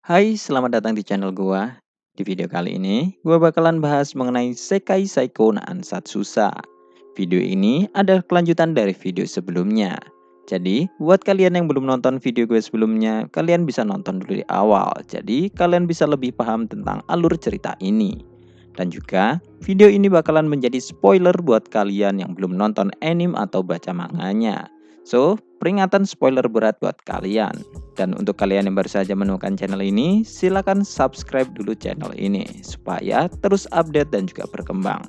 Hai, selamat datang di channel gua. Di video kali ini, gua bakalan bahas mengenai Sekai Seiko no Ansatsusa. Video ini adalah kelanjutan dari video sebelumnya. Jadi, buat kalian yang belum nonton video gue sebelumnya, kalian bisa nonton dulu di awal. Jadi, kalian bisa lebih paham tentang alur cerita ini. Dan juga, video ini bakalan menjadi spoiler buat kalian yang belum nonton anime atau baca manganya. So, peringatan spoiler berat buat kalian. Dan untuk kalian yang baru saja menemukan channel ini, silakan subscribe dulu channel ini supaya terus update dan juga berkembang.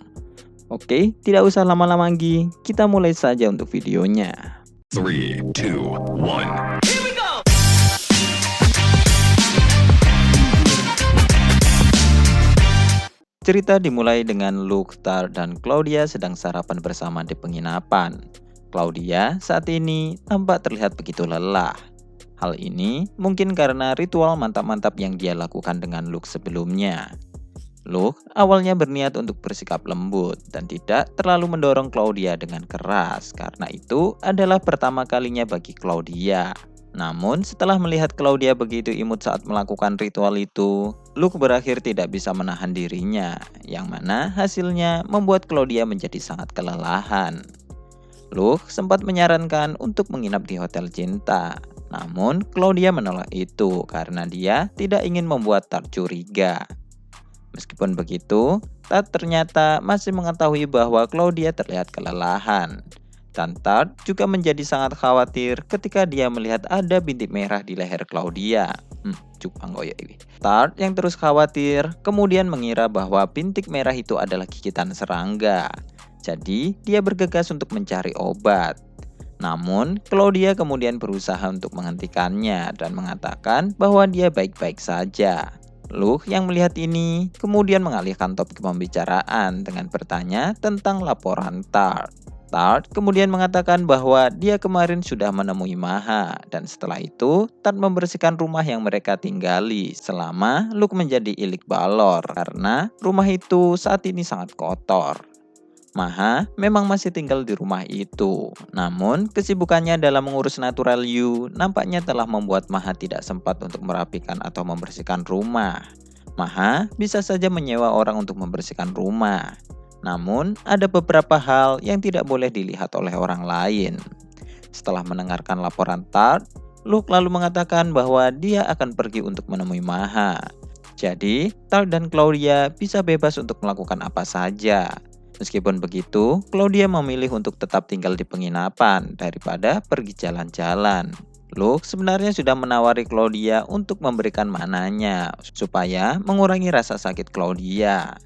Oke, tidak usah lama-lama lagi, kita mulai saja untuk videonya. 3, 2, 1. Cerita dimulai dengan Luke, Tart, dan Claudia sedang sarapan bersama di penginapan. Claudia saat ini tampak terlihat begitu lelah. Hal ini mungkin karena ritual mantap-mantap yang dia lakukan dengan Luke sebelumnya. Luke awalnya berniat untuk bersikap lembut dan tidak terlalu mendorong Claudia dengan keras karena itu adalah pertama kalinya bagi Claudia. Namun setelah melihat Claudia begitu imut saat melakukan ritual itu, Luke berakhir tidak bisa menahan dirinya, yang mana hasilnya membuat Claudia menjadi sangat kelelahan. Luke sempat menyarankan untuk menginap di hotel cinta. Namun, Claudia menolak itu karena dia tidak ingin membuat Tart curiga. Meskipun begitu, Tart ternyata masih mengetahui bahwa Claudia terlihat kelelahan. Dan Tart juga menjadi sangat khawatir ketika dia melihat ada bintik merah di leher Claudia. Tart yang terus khawatir kemudian mengira bahwa bintik merah itu adalah gigitan serangga. Jadi, dia bergegas untuk mencari obat. Namun, Claudia kemudian berusaha untuk menghentikannya dan mengatakan bahwa dia baik-baik saja. Luke yang melihat ini kemudian mengalihkan topik pembicaraan dengan bertanya tentang laporan Tart. Tart kemudian mengatakan bahwa dia kemarin sudah menemui Maha dan setelah itu Tart membersihkan rumah yang mereka tinggali selama Luke menjadi ilik balor karena rumah itu saat ini sangat kotor. Maha memang masih tinggal di rumah itu, namun kesibukannya dalam mengurus Natural You nampaknya telah membuat Maha tidak sempat untuk merapikan atau membersihkan rumah. Maha bisa saja menyewa orang untuk membersihkan rumah, namun ada beberapa hal yang tidak boleh dilihat oleh orang lain. Setelah mendengarkan laporan Tart, Luke lalu mengatakan bahwa dia akan pergi untuk menemui Maha. Jadi, Tart dan Claudia bisa bebas untuk melakukan apa saja. Meskipun begitu, Claudia memilih untuk tetap tinggal di penginapan daripada pergi jalan-jalan. Luke sebenarnya sudah menawari Claudia untuk memberikan mananya supaya mengurangi rasa sakit Claudia.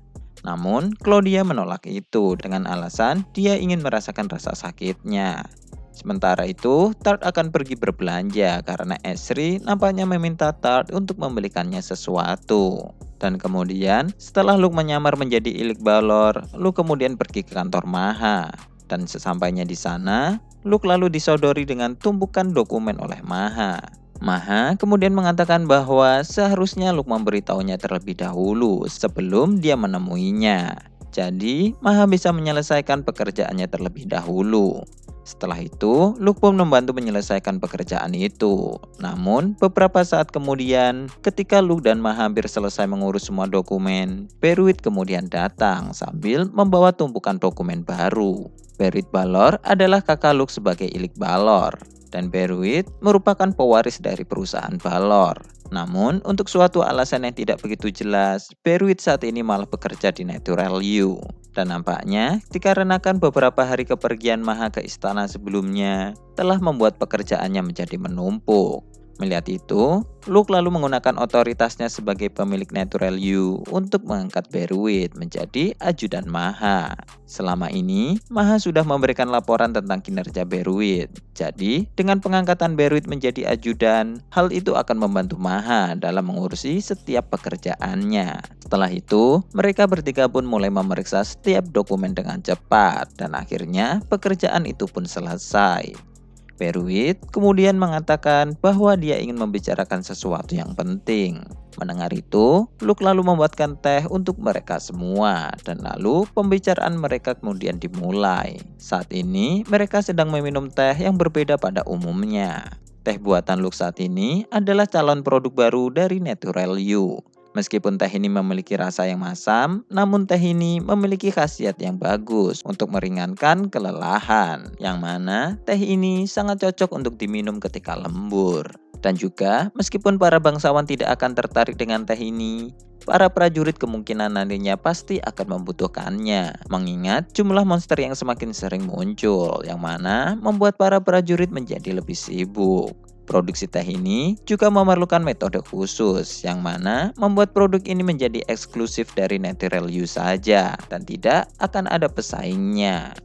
Namun, Claudia menolak itu dengan alasan dia ingin merasakan rasa sakitnya. Sementara itu, Tart akan pergi berbelanja karena Esri nampaknya meminta Tart untuk membelikannya sesuatu. Dan kemudian, setelah Luke menyamar menjadi ilik balor, Luke kemudian pergi ke kantor Maha. Dan sesampainya di sana, Luke lalu disodori dengan tumpukan dokumen oleh Maha. Maha kemudian mengatakan bahwa seharusnya Luke memberitahunya terlebih dahulu sebelum dia menemuinya. Jadi, Maha bisa menyelesaikan pekerjaannya terlebih dahulu. Setelah itu, Luke pun membantu menyelesaikan pekerjaan itu. Namun, beberapa saat kemudian, ketika Luke dan Maha hampir selesai mengurus semua dokumen, Beruit kemudian datang sambil membawa tumpukan dokumen baru. Beruit Balor adalah kakak Luke sebagai ilik balor, dan Beruit merupakan pewaris dari perusahaan balor. Namun, untuk suatu alasan yang tidak begitu jelas, Beruit saat ini malah bekerja di Natural You. Dan nampaknya, dikarenakan beberapa hari kepergian Maha ke istana sebelumnya, telah membuat pekerjaannya menjadi menumpuk. Melihat itu, Luke lalu menggunakan otoritasnya sebagai pemilik Natural You untuk mengangkat Beruit menjadi ajudan Maha. Selama ini, Maha sudah memberikan laporan tentang kinerja Beruit. Jadi, dengan pengangkatan Beruit menjadi ajudan, hal itu akan membantu Maha dalam mengurusi setiap pekerjaannya. Setelah itu, mereka bertiga pun mulai memeriksa setiap dokumen dengan cepat dan akhirnya pekerjaan itu pun selesai. Beruit kemudian mengatakan bahwa dia ingin membicarakan sesuatu yang penting. Mendengar itu, Luke lalu membuatkan teh untuk mereka semua dan lalu pembicaraan mereka kemudian dimulai. Saat ini, mereka sedang meminum teh yang berbeda pada umumnya. Teh buatan Luke saat ini adalah calon produk baru dari Natural You. Meskipun teh ini memiliki rasa yang masam, namun teh ini memiliki khasiat yang bagus untuk meringankan kelelahan, yang mana teh ini sangat cocok untuk diminum ketika lembur. Dan juga, meskipun para bangsawan tidak akan tertarik dengan teh ini, para prajurit kemungkinan nantinya pasti akan membutuhkannya, mengingat jumlah monster yang semakin sering muncul, yang mana membuat para prajurit menjadi lebih sibuk. Produksi teh ini juga memerlukan metode khusus, yang mana membuat produk ini menjadi eksklusif dari Natural You saja, dan tidak akan ada pesaingnya.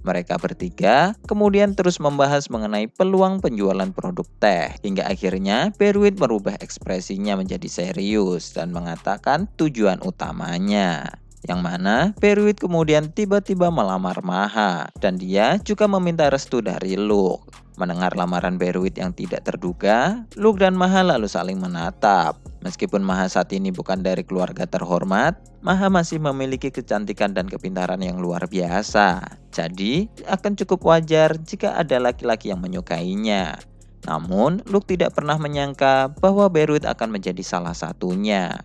Mereka bertiga kemudian terus membahas mengenai peluang penjualan produk teh, hingga akhirnya Beruit merubah ekspresinya menjadi serius dan mengatakan tujuan utamanya. Yang mana Beruit kemudian tiba-tiba melamar Maha, dan dia juga meminta restu dari Luke. Mendengar lamaran Beruit yang tidak terduga, Luke dan Maha lalu saling menatap. Meskipun Maha saat ini bukan dari keluarga terhormat, Maha masih memiliki kecantikan dan kepintaran yang luar biasa. Jadi, akan cukup wajar jika ada laki-laki yang menyukainya. Namun, Luke tidak pernah menyangka bahwa Beruit akan menjadi salah satunya.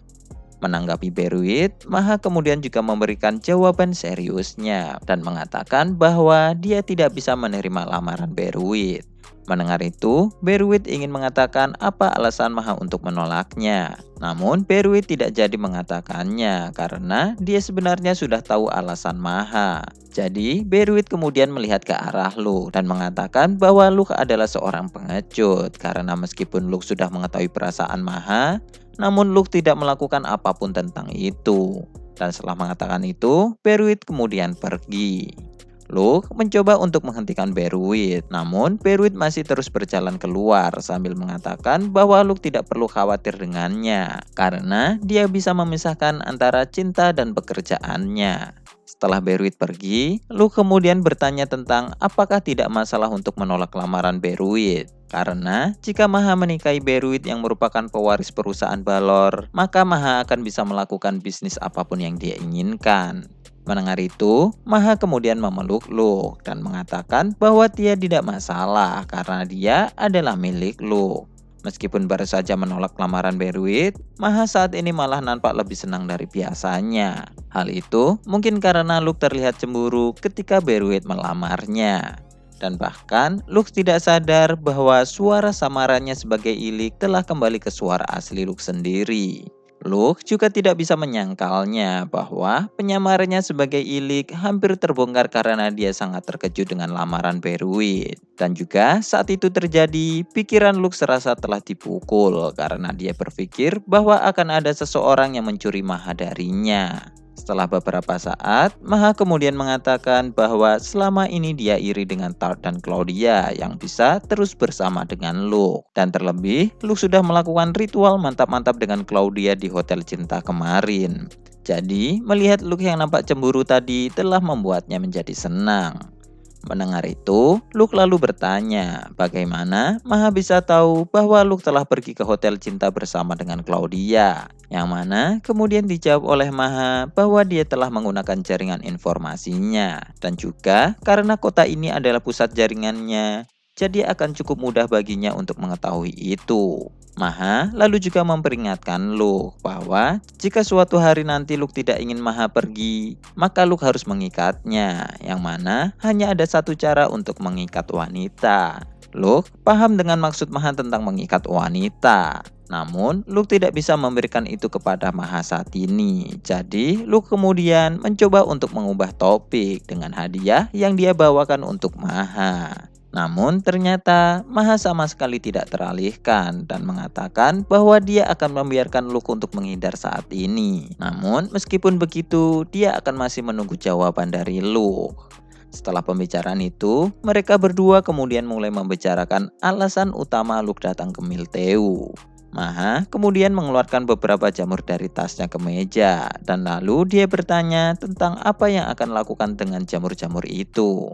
Menanggapi Beruit, Maha kemudian juga memberikan jawaban seriusnya dan mengatakan bahwa dia tidak bisa menerima lamaran Beruit. Mendengar itu, Beruit ingin mengatakan apa alasan Maha untuk menolaknya. Namun Beruit tidak jadi mengatakannya karena dia sebenarnya sudah tahu alasan Maha. Jadi Beruit kemudian melihat ke arah Luke dan mengatakan bahwa Luke adalah seorang pengecut karena meskipun Luke sudah mengetahui perasaan Maha, namun Luke tidak melakukan apapun tentang itu. Dan setelah mengatakan itu, Beruit kemudian pergi. Luke mencoba untuk menghentikan Beruit, namun Beruit masih terus berjalan keluar sambil mengatakan bahwa Luke tidak perlu khawatir dengannya, karena dia bisa memisahkan antara cinta dan pekerjaannya. Setelah Beruit pergi, Luke kemudian bertanya tentang apakah tidak masalah untuk menolak lamaran Beruit. Karena jika Maha menikahi Beruit yang merupakan pewaris perusahaan Balor, maka Maha akan bisa melakukan bisnis apapun yang dia inginkan. Mendengar itu, Maha kemudian memeluk Luke dan mengatakan bahwa dia tidak masalah karena dia adalah milik Luke. Meskipun baru saja menolak lamaran Beruit, Maha saat ini malah nampak lebih senang dari biasanya. Hal itu mungkin karena Luke terlihat cemburu ketika Beruit melamarnya. Dan bahkan Luke tidak sadar bahwa suara samarannya sebagai Ilik telah kembali ke suara asli Luke sendiri. Luke juga tidak bisa menyangkalnya bahwa penyamarannya sebagai Ilik hampir terbongkar karena dia sangat terkejut dengan lamaran Beruit. Dan juga saat itu terjadi, pikiran Luke serasa telah dipukul karena dia berpikir bahwa akan ada seseorang yang mencuri Maha darinya. Setelah beberapa saat, Maha kemudian mengatakan bahwa selama ini dia iri dengan Tart dan Claudia yang bisa terus bersama dengan Luke. Dan terlebih, Luke sudah melakukan ritual mantap-mantap dengan Claudia di Hotel Cinta kemarin. Jadi, melihat Luke yang nampak cemburu tadi telah membuatnya menjadi senang. Mendengar itu, Luke lalu bertanya, bagaimana Maha bisa tahu bahwa Luke telah pergi ke Hotel Cinta bersama dengan Claudia? Yang mana kemudian dijawab oleh Maha bahwa dia telah menggunakan jaringan informasinya. Dan juga karena kota ini adalah pusat jaringannya, jadi akan cukup mudah baginya untuk mengetahui itu. Maha lalu juga memperingatkan Luke bahwa jika suatu hari nanti Luke tidak ingin Maha pergi, maka Luke harus mengikatnya, yang mana hanya ada satu cara untuk mengikat wanita. Luke paham dengan maksud Maha tentang mengikat wanita. Namun, Luke tidak bisa memberikan itu kepada Maha saat ini. Jadi, Luke kemudian mencoba untuk mengubah topik dengan hadiah yang dia bawakan untuk Maha. Namun ternyata Maha sama sekali tidak teralihkan dan mengatakan bahwa dia akan membiarkan Luke untuk menghindar saat ini. Namun meskipun begitu, dia akan masih menunggu jawaban dari Luke. Setelah pembicaraan itu, mereka berdua kemudian mulai membicarakan alasan utama Luke datang ke Milteu. Maha kemudian mengeluarkan beberapa jamur dari tasnya ke meja, dan lalu dia bertanya tentang apa yang akan lakukan dengan jamur-jamur itu.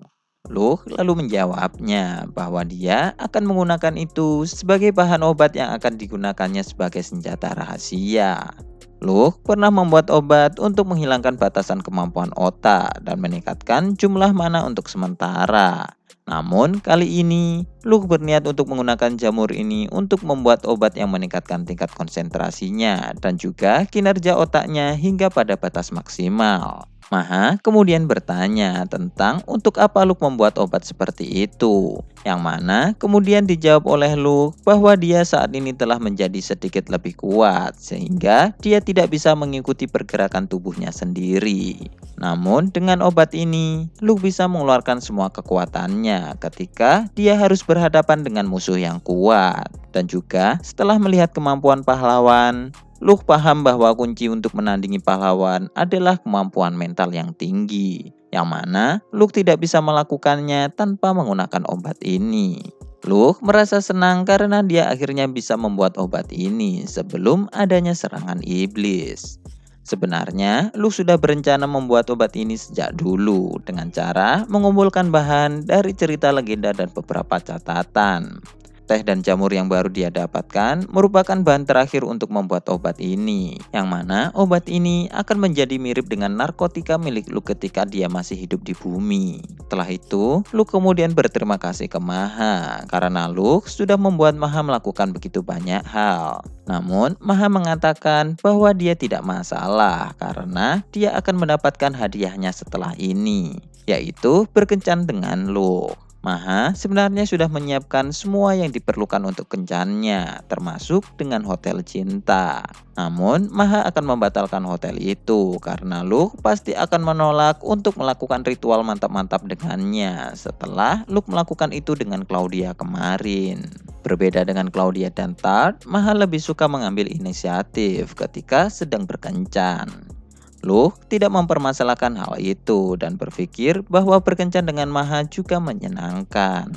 Luke lalu menjawabnya bahwa dia akan menggunakan itu sebagai bahan obat yang akan digunakannya sebagai senjata rahasia. Luke pernah membuat obat untuk menghilangkan batasan kemampuan otak dan meningkatkan jumlah mana untuk sementara. Namun kali ini, Luke berniat untuk menggunakan jamur ini untuk membuat obat yang meningkatkan tingkat konsentrasinya dan juga kinerja otaknya hingga pada batas maksimal. Maha kemudian bertanya tentang untuk apa Luke membuat obat seperti itu, yang mana kemudian dijawab oleh Luke bahwa dia saat ini telah menjadi sedikit lebih kuat sehingga dia tidak bisa mengikuti pergerakan tubuhnya sendiri. Namun dengan obat ini, Luke bisa mengeluarkan semua kekuatannya ketika dia harus berhadapan dengan musuh yang kuat. Dan juga setelah melihat kemampuan pahlawan, Luke paham bahwa kunci untuk menandingi pahlawan adalah kemampuan mental yang tinggi, yang mana Luke tidak bisa melakukannya tanpa menggunakan obat ini. Luke merasa senang karena dia akhirnya bisa membuat obat ini sebelum adanya serangan iblis. Sebenarnya, Luke sudah berencana membuat obat ini sejak dulu dengan cara mengumpulkan bahan dari cerita legenda dan beberapa catatan. Teh dan jamur yang baru dia dapatkan merupakan bahan terakhir untuk membuat obat ini, yang mana obat ini akan menjadi mirip dengan narkotika milik Luke ketika dia masih hidup di bumi. Setelah itu, Luke kemudian berterima kasih ke Maha karena Luke sudah membuat Maha melakukan begitu banyak hal. Namun, Maha mengatakan bahwa dia tidak masalah karena dia akan mendapatkan hadiahnya setelah ini, yaitu berkencan dengan Luke. Maha sebenarnya sudah menyiapkan semua yang diperlukan untuk kencannya, termasuk dengan hotel cinta. Namun, Maha akan membatalkan hotel itu karena Luke pasti akan menolak untuk melakukan ritual mantap-mantap dengannya setelah Luke melakukan itu dengan Claudia kemarin. Berbeda dengan Claudia dan Tart, Maha lebih suka mengambil inisiatif ketika sedang berkencan. Luke tidak mempermasalahkan hal itu dan berpikir bahwa berkencan dengan Maha juga menyenangkan.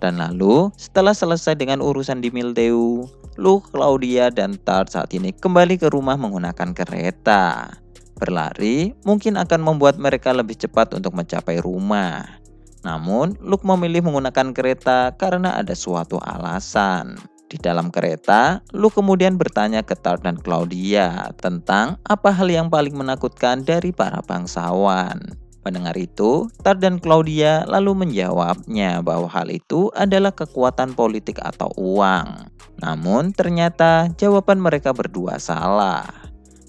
Dan lalu, setelah selesai dengan urusan di Mildeu, Luke, Claudia, dan Tart saat ini kembali ke rumah menggunakan kereta. Berlari mungkin akan membuat mereka lebih cepat untuk mencapai rumah. Namun, Luke memilih menggunakan kereta karena ada suatu alasan. Di dalam kereta, Luke kemudian bertanya ke Tart dan Claudia tentang apa hal yang paling menakutkan dari para bangsawan. Mendengar itu, Tart dan Claudia lalu menjawabnya bahwa hal itu adalah kekuatan politik atau uang. Namun ternyata jawaban mereka berdua salah.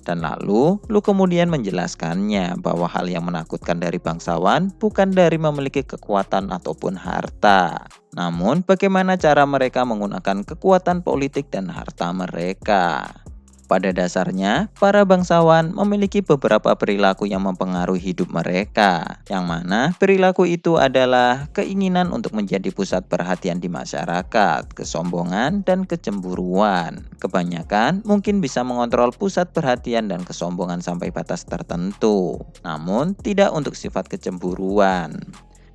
Dan lalu, Luke kemudian menjelaskannya bahwa hal yang menakutkan dari bangsawan bukan dari memiliki kekuatan ataupun harta. Namun, bagaimana cara mereka menggunakan kekuatan politik dan harta mereka. Pada dasarnya, para bangsawan memiliki beberapa perilaku yang mempengaruhi hidup mereka, yang mana perilaku itu adalah keinginan untuk menjadi pusat perhatian di masyarakat, kesombongan, dan kecemburuan. Kebanyakan mungkin bisa mengontrol pusat perhatian dan kesombongan sampai batas tertentu, namun tidak untuk sifat kecemburuan.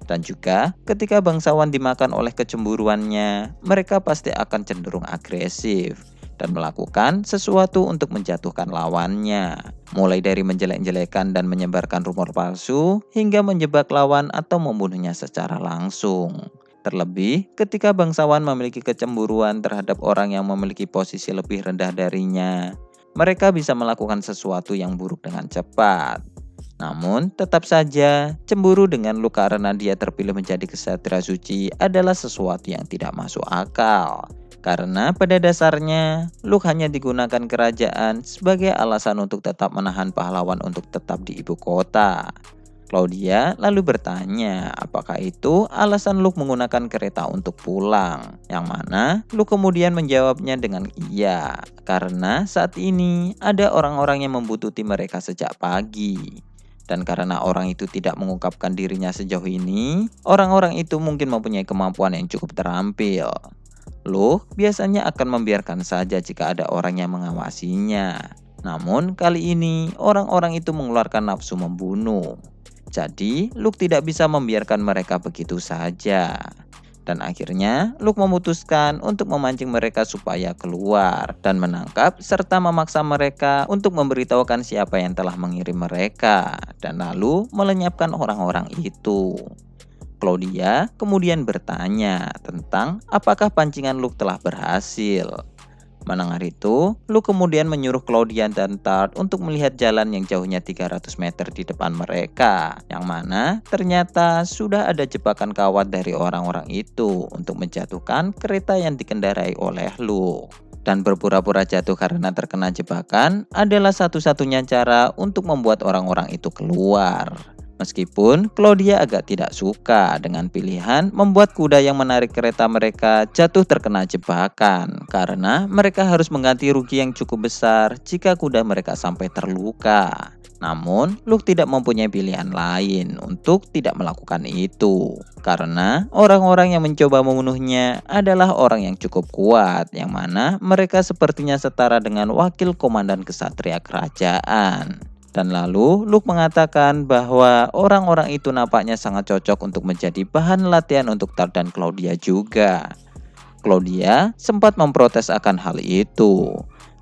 Dan juga ketika bangsawan dimakan oleh kecemburuannya, mereka pasti akan cenderung agresif dan melakukan sesuatu untuk menjatuhkan lawannya. Mulai dari menjelek-jelekan dan menyebarkan rumor palsu, hingga menjebak lawan atau membunuhnya secara langsung. Terlebih ketika bangsawan memiliki kecemburuan terhadap orang yang memiliki posisi lebih rendah darinya, mereka bisa melakukan sesuatu yang buruk dengan cepat. Namun, tetap saja, cemburu dengan Luke karena dia terpilih menjadi ksatria suci adalah sesuatu yang tidak masuk akal. Karena pada dasarnya, Luke hanya digunakan kerajaan sebagai alasan untuk tetap menahan pahlawan untuk tetap di ibu kota. Claudia lalu bertanya apakah itu alasan Luke menggunakan kereta untuk pulang. Yang mana Luke kemudian menjawabnya dengan iya. Karena saat ini ada orang-orang yang membutuhkan mereka sejak pagi. Dan karena orang itu tidak mengungkapkan dirinya sejauh ini, orang-orang itu mungkin mempunyai kemampuan yang cukup terampil. Luke biasanya akan membiarkan saja jika ada orang yang mengawasinya. Namun kali ini orang-orang itu mengeluarkan nafsu membunuh. Jadi Luke tidak bisa membiarkan mereka begitu saja. Dan akhirnya Luke memutuskan untuk memancing mereka supaya keluar dan menangkap serta memaksa mereka untuk memberitahukan siapa yang telah mengirim mereka dan lalu melenyapkan orang-orang itu. Claudia kemudian bertanya tentang apakah pancingan Luke telah berhasil. Mendengar itu, Luke kemudian menyuruh Claudia dan Tart untuk melihat jalan yang jauhnya 300 meter di depan mereka, yang mana ternyata sudah ada jebakan kawat dari orang-orang itu untuk menjatuhkan kereta yang dikendarai oleh Luke. Dan berpura-pura jatuh karena terkena jebakan adalah satu-satunya cara untuk membuat orang-orang itu keluar. Meskipun Claudia agak tidak suka dengan pilihan membuat kuda yang menarik kereta mereka jatuh terkena jebakan, karena mereka harus mengganti rugi yang cukup besar jika kuda mereka sampai terluka. Namun, Luke tidak mempunyai pilihan lain untuk tidak melakukan itu, karena orang-orang yang mencoba membunuhnya adalah orang yang cukup kuat, yang mana mereka sepertinya setara dengan wakil komandan kesatria kerajaan. Dan lalu Luke mengatakan bahwa orang-orang itu nampaknya sangat cocok untuk menjadi bahan latihan untuk Tart dan Claudia juga. Claudia sempat memprotes akan hal itu.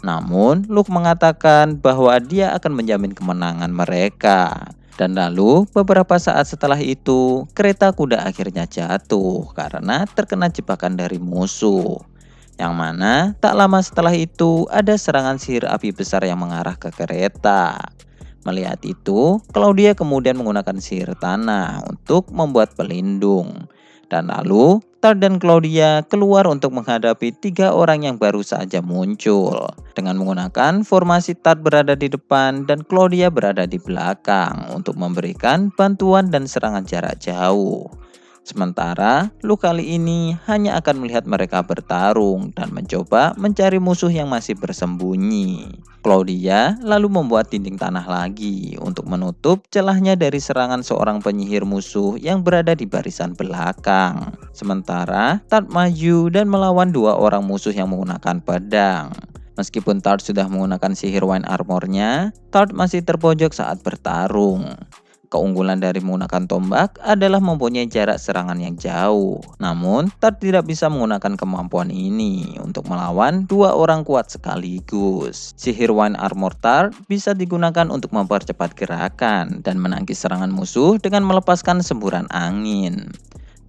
Namun Luke mengatakan bahwa dia akan menjamin kemenangan mereka. Dan lalu beberapa saat setelah itu kereta kuda akhirnya jatuh karena terkena jebakan dari musuh. Yang mana tak lama setelah itu ada serangan sihir api besar yang mengarah ke kereta. Melihat itu, Claudia kemudian menggunakan sihir tanah untuk membuat pelindung. Dan lalu, Tart dan Claudia keluar untuk menghadapi 3 orang yang baru saja muncul. Dengan menggunakan formasi Tart berada di depan dan Claudia berada di belakang untuk memberikan bantuan dan serangan jarak jauh. Sementara Luke kali ini hanya akan melihat mereka bertarung dan mencoba mencari musuh yang masih bersembunyi. Claudia lalu membuat dinding tanah lagi untuk menutup celahnya dari serangan seorang penyihir musuh yang berada di barisan belakang. Sementara Tart maju dan melawan 2 orang musuh yang menggunakan pedang. Meskipun Tart sudah menggunakan sihir wine armornya, Tart masih terpojok saat bertarung. Keunggulan dari menggunakan tombak adalah mempunyai jarak serangan yang jauh. Namun, Tart tidak bisa menggunakan kemampuan ini untuk melawan 2 orang kuat sekaligus. Sihir Wine Armor Tart bisa digunakan untuk mempercepat gerakan dan menangkis serangan musuh dengan melepaskan semburan angin.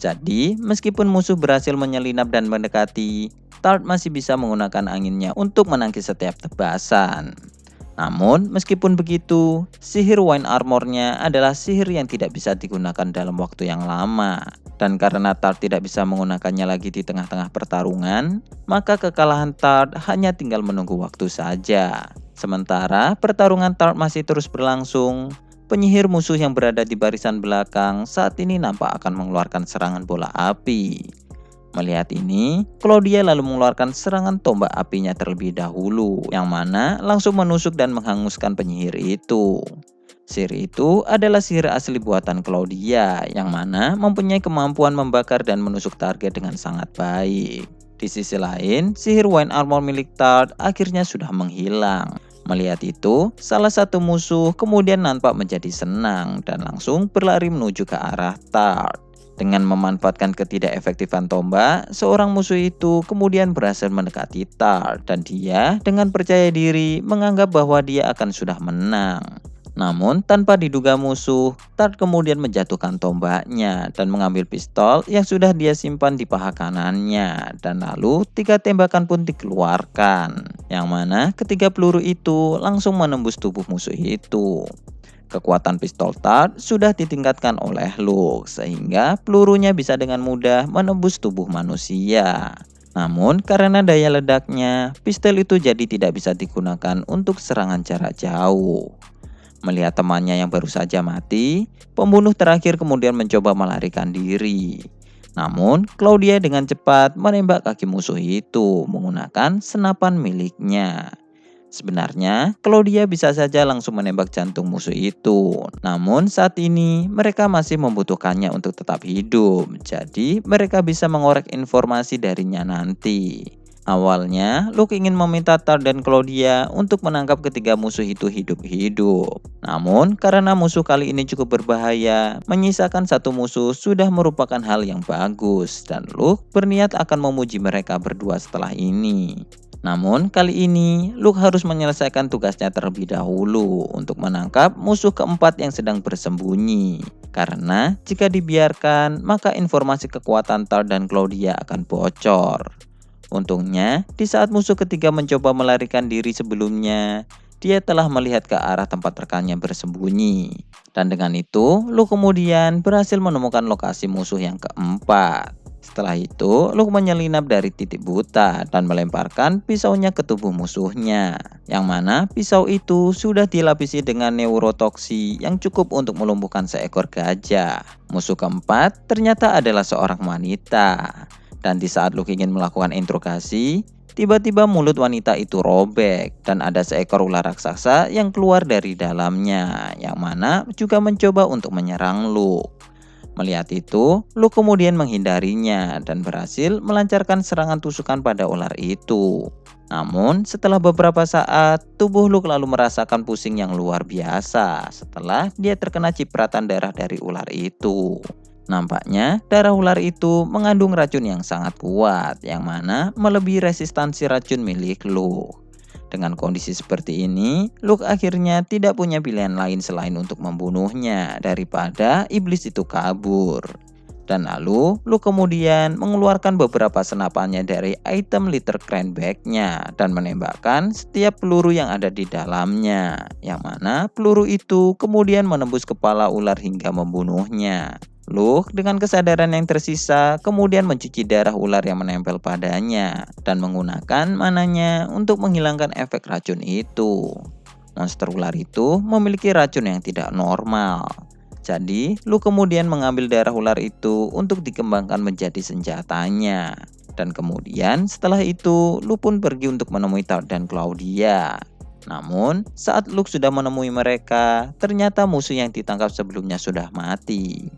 Jadi, meskipun musuh berhasil menyelinap dan mendekati, Tart masih bisa menggunakan anginnya untuk menangkis setiap tebasan. Namun, meskipun begitu, sihir Wine Armornya adalah sihir yang tidak bisa digunakan dalam waktu yang lama. Dan karena Tart tidak bisa menggunakannya lagi di tengah-tengah pertarungan, maka kekalahan Tart hanya tinggal menunggu waktu saja. Sementara pertarungan Tart masih terus berlangsung, penyihir musuh yang berada di barisan belakang saat ini nampak akan mengeluarkan serangan bola api. Melihat ini, Claudia lalu mengeluarkan serangan tombak apinya terlebih dahulu, yang mana langsung menusuk dan menghanguskan penyihir itu. Sihir itu adalah sihir asli buatan Claudia, yang mana mempunyai kemampuan membakar dan menusuk target dengan sangat baik. Di sisi lain, sihir Wine Armor milik Tart akhirnya sudah menghilang. Melihat itu, salah satu musuh kemudian nampak menjadi senang dan langsung berlari menuju ke arah Tart. Dengan memanfaatkan ketidakefektifan tombak, seorang musuh itu kemudian berhasil mendekati Tart dan dia dengan percaya diri menganggap bahwa dia akan sudah menang. Namun tanpa diduga musuh, Tart kemudian menjatuhkan tombaknya dan mengambil pistol yang sudah dia simpan di paha kanannya, dan lalu 3 tembakan pun dikeluarkan, yang mana ketiga peluru itu langsung menembus tubuh musuh itu. Kekuatan pistol Tart sudah ditingkatkan oleh Luke, sehingga pelurunya bisa dengan mudah menembus tubuh manusia. Namun karena daya ledaknya, pistol itu jadi tidak bisa digunakan untuk serangan jarak jauh. Melihat temannya yang baru saja mati, pembunuh terakhir kemudian mencoba melarikan diri. Namun Claudia dengan cepat menembak kaki musuh itu menggunakan senapan miliknya. Sebenarnya, Claudia bisa saja langsung menembak jantung musuh itu. Namun saat ini, mereka masih membutuhkannya untuk tetap hidup. Jadi, mereka bisa mengorek informasi darinya nanti. Awalnya, Luke ingin meminta Tart dan Claudia untuk menangkap ketiga musuh itu hidup-hidup. Namun, karena musuh kali ini cukup berbahaya, menyisakan satu musuh sudah merupakan hal yang bagus. Dan Luke berniat akan memuji mereka berdua setelah ini. Namun kali ini Luke harus menyelesaikan tugasnya terlebih dahulu untuk menangkap musuh keempat yang sedang bersembunyi. Karena jika dibiarkan, maka informasi kekuatan Tart dan Claudia akan bocor. Untungnya, di saat musuh ketiga mencoba melarikan diri sebelumnya, dia telah melihat ke arah tempat rekannya bersembunyi. Dan dengan itu, Luke kemudian berhasil menemukan lokasi musuh yang keempat. Setelah itu, Luke menyelinap dari titik buta dan melemparkan pisaunya ke tubuh musuhnya. Yang mana pisau itu sudah dilapisi dengan neurotoksi yang cukup untuk melumpuhkan seekor gajah. Musuh keempat ternyata adalah seorang wanita. Dan di saat Luke ingin melakukan interogasi, tiba-tiba mulut wanita itu robek dan ada seekor ular raksasa yang keluar dari dalamnya, yang mana juga mencoba untuk menyerang Luke. Melihat itu, Luke kemudian menghindarinya dan berhasil melancarkan serangan tusukan pada ular itu. Namun, setelah beberapa saat, tubuh Luke lalu merasakan pusing yang luar biasa setelah dia terkena cipratan darah dari ular itu. Nampaknya darah ular itu mengandung racun yang sangat kuat, yang mana melebihi resistansi racun milik Luke. Dengan kondisi seperti ini, Luke akhirnya tidak punya pilihan lain selain untuk membunuhnya daripada iblis itu kabur. Dan lalu, Luke kemudian mengeluarkan beberapa senapannya dari item litter crane bag-nya dan menembakkan setiap peluru yang ada di dalamnya, yang mana peluru itu kemudian menembus kepala ular hingga membunuhnya. Luke dengan kesadaran yang tersisa kemudian mencuci darah ular yang menempel padanya dan menggunakan mananya untuk menghilangkan efek racun itu. Monster ular itu memiliki racun yang tidak normal. Jadi, Luke kemudian mengambil darah ular itu untuk dikembangkan menjadi senjatanya. Dan kemudian setelah itu, Luke pun pergi untuk menemui Tart dan Claudia. Namun, saat Luke sudah menemui mereka, ternyata musuh yang ditangkap sebelumnya sudah mati.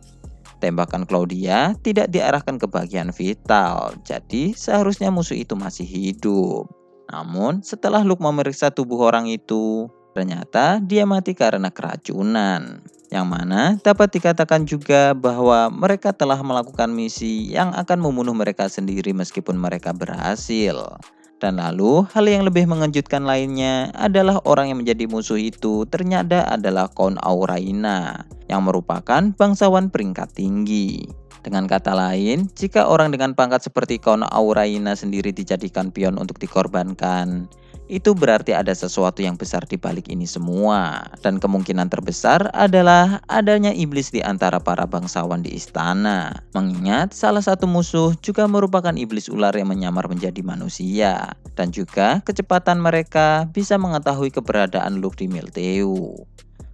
Tembakan Claudia tidak diarahkan ke bagian vital, jadi seharusnya musuh itu masih hidup. Namun, setelah Luke memeriksa tubuh orang itu, ternyata dia mati karena keracunan. Yang mana dapat dikatakan juga bahwa mereka telah melakukan misi yang akan membunuh mereka sendiri meskipun mereka berhasil. Dan lalu hal yang lebih mengejutkan lainnya adalah orang yang menjadi musuh itu ternyata adalah Count Auraina yang merupakan bangsawan peringkat tinggi. Dengan kata lain, jika orang dengan pangkat seperti Count Auraina sendiri dijadikan pion untuk dikorbankan, itu berarti ada sesuatu yang besar di balik ini semua. Dan kemungkinan terbesar adalah adanya iblis di antara para bangsawan di istana. Mengingat salah satu musuh juga merupakan iblis ular yang menyamar menjadi manusia. Dan juga kecepatan mereka bisa mengetahui keberadaan Luke di Milteu.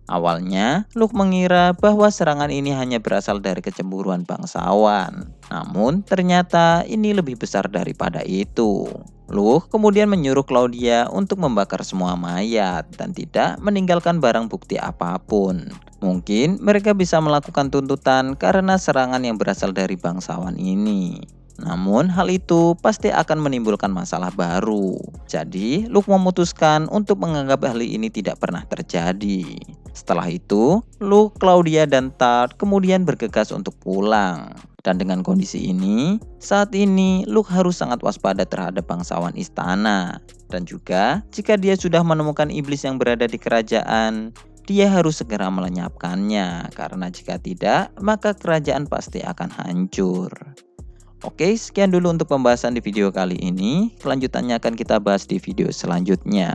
Awalnya, Luke mengira bahwa serangan ini hanya berasal dari kecemburuan bangsawan. Namun, ternyata ini lebih besar daripada itu. Luke kemudian menyuruh Claudia untuk membakar semua mayat dan tidak meninggalkan barang bukti apapun. Mungkin mereka bisa melakukan tuntutan karena serangan yang berasal dari bangsawan ini. Namun hal itu pasti akan menimbulkan masalah baru. Jadi Luke memutuskan untuk menganggap hal ini tidak pernah terjadi. Setelah itu, Luke, Claudia, dan Tart kemudian bergegas untuk pulang. Dan dengan kondisi ini, saat ini Luke harus sangat waspada terhadap bangsawan istana. Dan juga jika dia sudah menemukan iblis yang berada di kerajaan, dia harus segera melenyapkannya. Karena jika tidak, maka kerajaan pasti akan hancur. Oke, sekian dulu untuk pembahasan di video kali ini. Kelanjutannya akan kita bahas di video selanjutnya.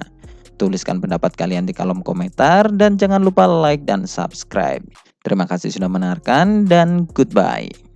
Tuliskan pendapat kalian di kolom komentar dan jangan lupa like dan subscribe. Terima kasih sudah mendengarkan dan goodbye.